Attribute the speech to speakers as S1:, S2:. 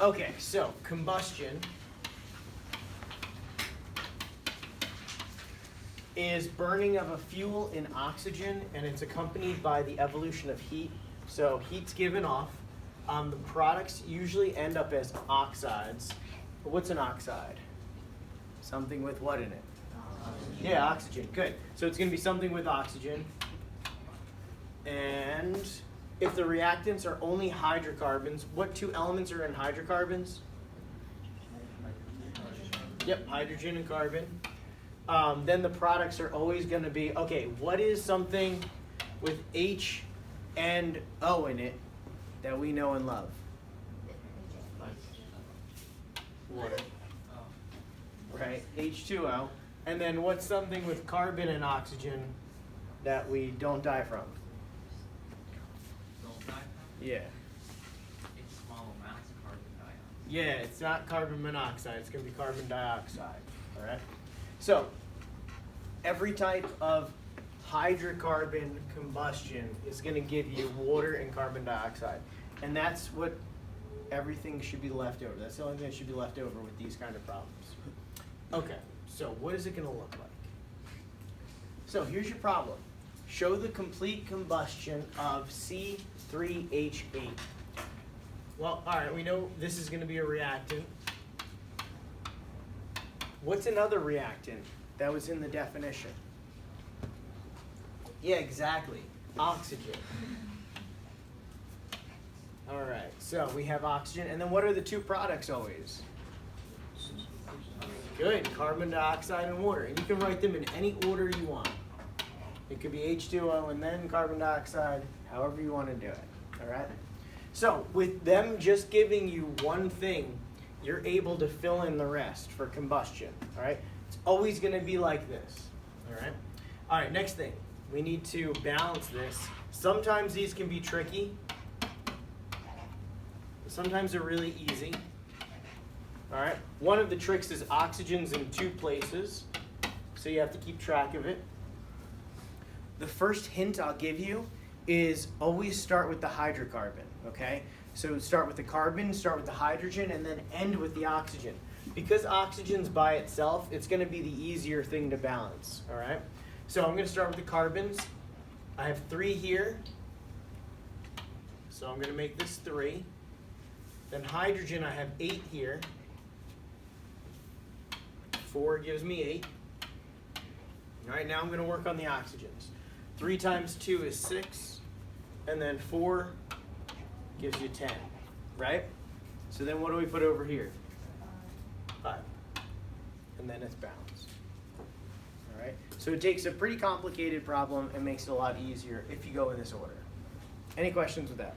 S1: Okay, so combustion is burning of a fuel in oxygen, and it's accompanied by the evolution of heat. So heat's given off. The products usually end up as oxides. But what's an oxide? Something with what in it? Oxygen. Yeah, oxygen. Good. So it's going to be something with oxygen. And if the reactants are only hydrocarbons, what two elements are in hydrocarbons? Yep, hydrogen and carbon. Then the products are always going to be, okay, what is something with H and O in it that we know and love? Water. Right, H2O. And then what's something with carbon and oxygen that we don't die from?
S2: Don't die from?
S1: Yeah.
S2: It's small amounts of carbon dioxide.
S1: Yeah, it's not carbon monoxide, it's going to be carbon dioxide. All right? So, every type of hydrocarbon combustion is going to give you water and carbon dioxide. And that's what everything should be left over. That's the only thing that should be left over with these kind of problems. Okay, so what is it going to look like? So, here's your problem. Show the complete combustion of C3H8. Well, all right, we know this is going to be a reactant. What's another reactant that was in the definition? Yeah, exactly. Oxygen. All right, so we have oxygen. And then what are the two products always? Good, carbon dioxide and water. And you can write them in any order you want. It could be H2O and then carbon dioxide, however you want to do it. All right? So with them just giving you one thing, you're able to fill in the rest for combustion. All right? It's always going to be like this. All right? All right, next thing. We need to balance this. Sometimes these can be tricky. Sometimes they're really easy. All right? One of the tricks is oxygen's in two places, so you have to keep track of it. The first hint I'll give you is always start with the hydrocarbon, okay? So start with the carbon, start with the hydrogen, and then end with the oxygen. Because oxygen's by itself, it's going to be the easier thing to balance, all right? So I'm going to start with the carbons. I have 3 here, so I'm going to make this 3. Then hydrogen, I have 8 here. 4 gives me 8. All right, now I'm going to work on the oxygens. 3 times 2 is 6, and then 4 gives you 10, right? So then what do we put over here? 5. And then it's balanced. All right? So it takes a pretty complicated problem and makes it a lot easier if you go in this order. Any questions with that?